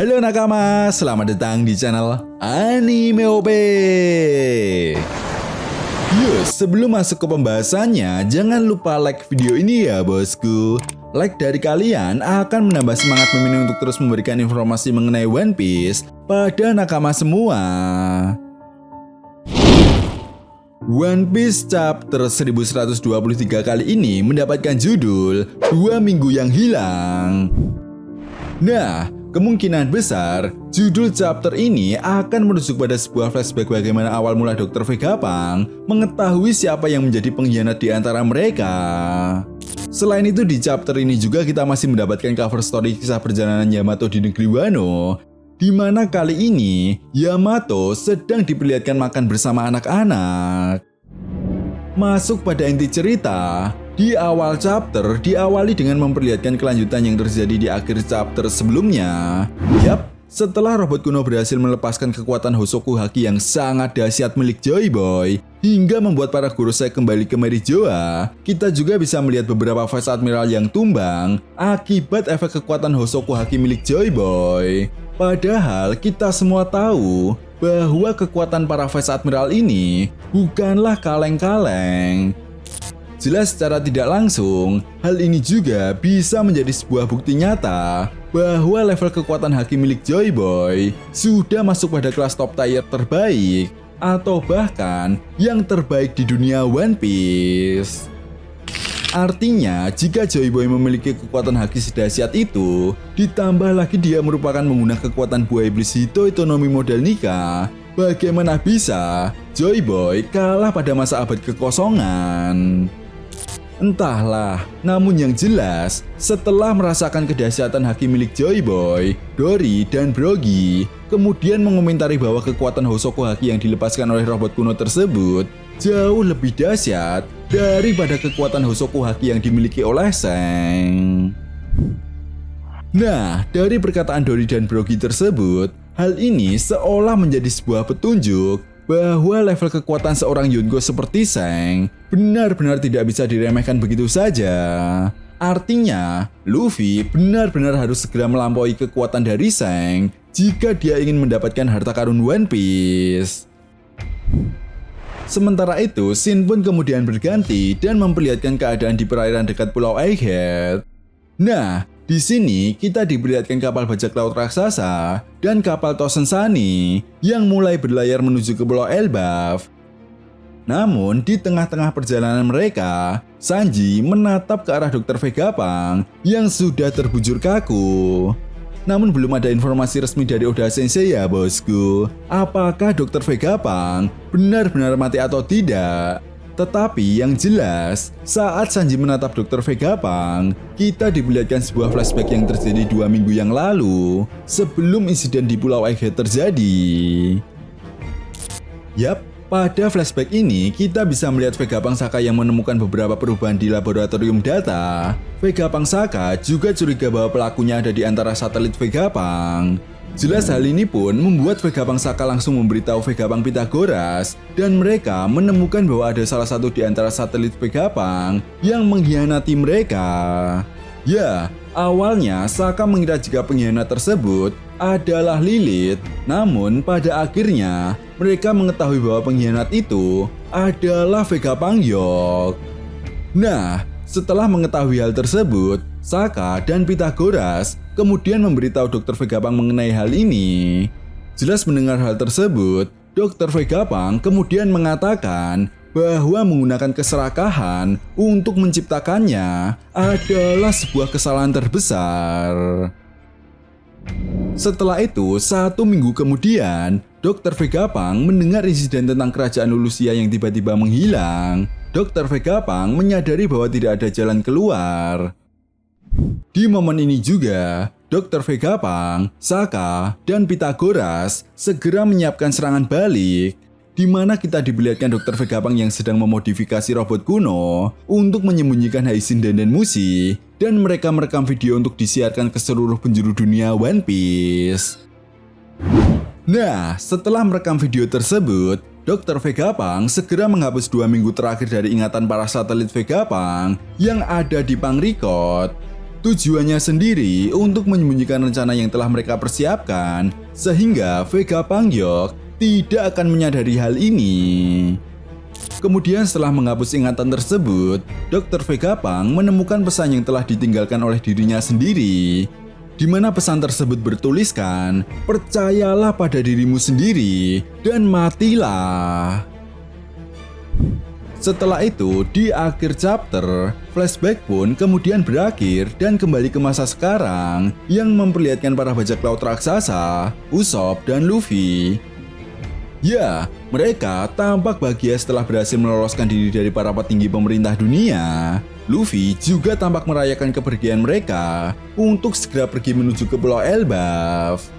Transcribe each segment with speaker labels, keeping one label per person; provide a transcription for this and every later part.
Speaker 1: Halo nakama, selamat datang di channel Anime OP. Yuk, sebelum masuk ke pembahasannya, jangan lupa like video ini ya bosku. Like dari kalian akan menambah semangat Mimin untuk terus memberikan informasi mengenai One Piece pada nakama semua. One Piece chapter 1123 kali ini mendapatkan judul 2 minggu yang hilang. Nah, kemungkinan besar judul chapter ini akan merujuk pada sebuah flashback bagaimana awal mula Dr. Vegapunk mengetahui siapa yang menjadi pengkhianat di antara mereka. Selain itu di chapter ini juga kita masih mendapatkan cover story kisah perjalanan Yamato di negeri Wano, di mana kali ini Yamato sedang diperlihatkan makan bersama anak-anak. Masuk pada inti cerita, di awal chapter diawali dengan memperlihatkan kelanjutan yang terjadi di akhir chapter sebelumnya. Yap, setelah robot kuno berhasil melepaskan kekuatan Hosoku Haki yang sangat dahsyat milik Joy Boy hingga membuat para Gorosei kembali ke Merijoa, kita juga bisa melihat beberapa Vice Admiral yang tumbang akibat efek kekuatan Hosoku Haki milik Joy Boy. Padahal kita semua tahu bahwa kekuatan para Vice Admiral ini bukanlah kaleng-kaleng. Jelas secara tidak langsung, hal ini juga bisa menjadi sebuah bukti nyata bahwa level kekuatan haki milik Joy Boy sudah masuk pada kelas top tier terbaik atau bahkan yang terbaik di dunia One Piece. Artinya, jika Joy Boy memiliki kekuatan haki sedahsyat itu, ditambah lagi dia merupakan pengguna kekuatan buah iblis Hito Itonomi model Nika, bagaimana bisa Joy Boy kalah pada masa abad kekosongan? Entahlah, namun yang jelas, setelah merasakan kedahsyatan haki milik Joy Boy, Dory dan Brogy kemudian mengomentari bahwa kekuatan Hosoku Haki yang dilepaskan oleh robot kuno tersebut jauh lebih dahsyat daripada kekuatan Hosoku Haki yang dimiliki oleh Seng. Nah, dari perkataan Dory dan Brogy tersebut, hal ini seolah menjadi sebuah petunjuk bahwa level kekuatan seorang Yonko seperti Seng benar-benar tidak bisa diremehkan begitu saja. Artinya, Luffy benar-benar harus segera melampaui kekuatan dari Seng jika dia ingin mendapatkan harta karun One Piece. Sementara itu, Shin pun kemudian berganti dan memperlihatkan keadaan di perairan dekat Pulau Egghead. Nah, di sini kita diperlihatkan kapal bajak laut raksasa dan kapal Tosen Sunny yang mulai berlayar menuju ke Pulau Elbaf. Namun, di tengah-tengah perjalanan mereka, Sanji menatap ke arah Dr. Vegapunk yang sudah terbujur kaku. Namun belum ada informasi resmi dari Oda Sensei ya bosku, apakah Dr. Vegapunk benar-benar mati atau tidak. Tetapi yang jelas, saat Sanji menatap Dr. Vegapunk, kita diperlihatkan sebuah flashback yang terjadi 2 minggu yang lalu sebelum insiden di Pulau Egghead terjadi. Yap, pada flashback ini kita bisa melihat Vegapunk Saka yang menemukan beberapa perubahan di laboratorium data. Vegapunk Saka juga curiga bahwa pelakunya ada di antara satelit Vegapunk. Jelas hal ini pun membuat Vegapunk Saka langsung memberitahu Vegapunk Pythagoras dan mereka menemukan bahwa ada salah satu di antara satelit Vegapunk yang mengkhianati mereka. Ya, awalnya Saka mengira jika pengkhianat tersebut adalah Lilith, namun pada akhirnya mereka mengetahui bahwa pengkhianat itu adalah Vegapunk Yok. Nah, setelah mengetahui hal tersebut, Saka dan Pythagoras kemudian memberitahu Dr. Vegapunk mengenai hal ini. Jelas mendengar hal tersebut, Dr. Vegapunk kemudian mengatakan bahwa menggunakan keserakahan untuk menciptakannya adalah sebuah kesalahan terbesar. Setelah itu, 1 minggu kemudian, Dr. Vegapunk mendengar insiden tentang kerajaan Lulusia yang tiba-tiba menghilang. Dr. Vegapunk menyadari bahwa tidak ada jalan keluar. Di momen ini juga, Dr. Vegapunk, Saka, dan Pythagoras segera menyiapkan serangan balik, di mana kita diperlihatkan Dr. Vegapunk yang sedang memodifikasi robot kuno untuk menyembunyikan Hyacinth dan Mushi, dan mereka merekam video untuk disiarkan ke seluruh penjuru dunia One Piece. Nah, setelah merekam video tersebut, Dr. Vegapunk segera menghapus 2 minggu terakhir dari ingatan para satelit Vegapunk yang ada di Pangrecord. Tujuannya sendiri untuk menyembunyikan rencana yang telah mereka persiapkan, sehingga Vega Pangyok tidak akan menyadari hal ini. Kemudian setelah menghapus ingatan tersebut, Dr. Vegapunk menemukan pesan yang telah ditinggalkan oleh dirinya sendiri, di mana pesan tersebut bertuliskan, "Percayalah pada dirimu sendiri dan matilah." Setelah itu, di akhir chapter, flashback pun kemudian berakhir dan kembali ke masa sekarang yang memperlihatkan para bajak laut raksasa, Usopp dan Luffy. Ya, mereka tampak bahagia setelah berhasil meloloskan diri dari para petinggi pemerintah dunia. Luffy juga tampak merayakan kepergian mereka untuk segera pergi menuju ke Pulau Elbaf.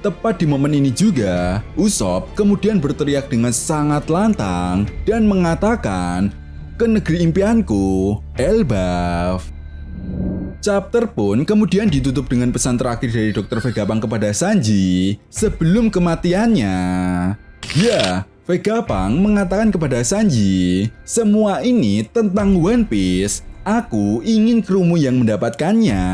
Speaker 1: Tepat di momen ini juga, Usopp kemudian berteriak dengan sangat lantang dan mengatakan, "Ke negeri impianku, Elbaf." Chapter pun kemudian ditutup dengan pesan terakhir dari Dr. Vegapunk kepada Sanji sebelum kematiannya. Ya, Vegapunk mengatakan kepada Sanji, "Semua ini tentang One Piece. Aku ingin krumu yang mendapatkannya."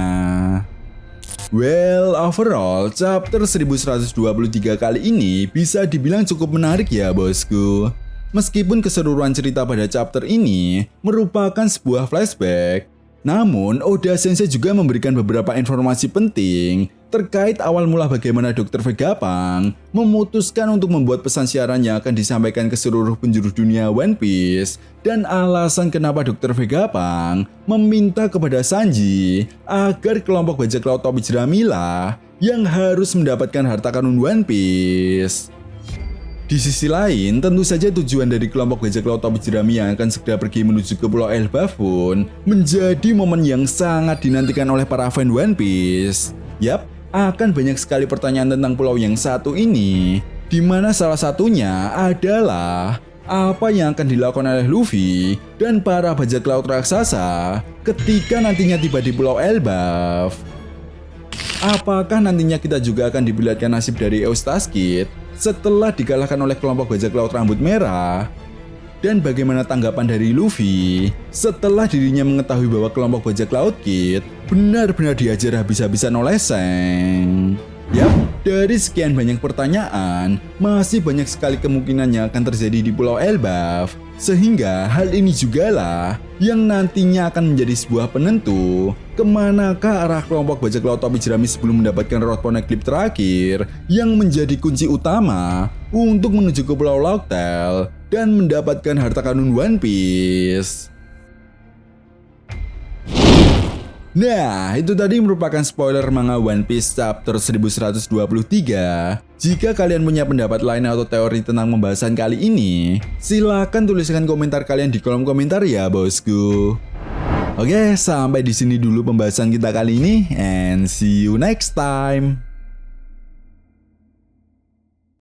Speaker 1: Well, overall, chapter 1123 kali ini bisa dibilang cukup menarik ya bosku. Meskipun keseluruhan cerita pada chapter ini merupakan sebuah flashback, namun Oda Sensei juga memberikan beberapa informasi penting terkait awal mula bagaimana Dr. Vegapunk memutuskan untuk membuat pesan siaran yang akan disampaikan ke seluruh penjuru dunia One Piece, dan alasan kenapa Dr. Vegapunk meminta kepada Sanji agar kelompok bajak laut topi jeramilah yang harus mendapatkan harta karun One Piece. Di sisi lain, tentu saja tujuan dari kelompok bajak laut topi jerami yang akan segera pergi menuju ke Pulau Elbaf pun menjadi momen yang sangat dinantikan oleh para fan One Piece. Yap, akan banyak sekali pertanyaan tentang pulau yang satu ini, di mana salah satunya adalah apa yang akan dilakukan oleh Luffy dan para bajak laut raksasa ketika nantinya tiba di Pulau Elbaf. Apakah nantinya kita juga akan diperlihatkan nasib dari Eustace Kid setelah dikalahkan oleh kelompok bajak laut rambut merah? Dan bagaimana tanggapan dari Luffy setelah dirinya mengetahui bahwa kelompok bajak laut Kid benar-benar diajar habis-habisan oleh Seng? Yap, dari sekian banyak pertanyaan, masih banyak sekali kemungkinan yang akan terjadi di Pulau Elbaf. Sehingga hal ini jugalah yang nantinya akan menjadi sebuah penentu kemanakah arah kelompok bajak laut topi jerami sebelum mendapatkan Road Poneglyph terakhir yang menjadi kunci utama untuk menuju ke Pulau Locktail dan mendapatkan harta karun One Piece. Nah, itu tadi merupakan spoiler manga One Piece chapter 1123. Jika kalian punya pendapat lain atau teori tentang pembahasan kali ini, silahkan tuliskan komentar kalian di kolom komentar ya bosku. Oke, sampai di sini dulu pembahasan kita kali ini, and see you next time.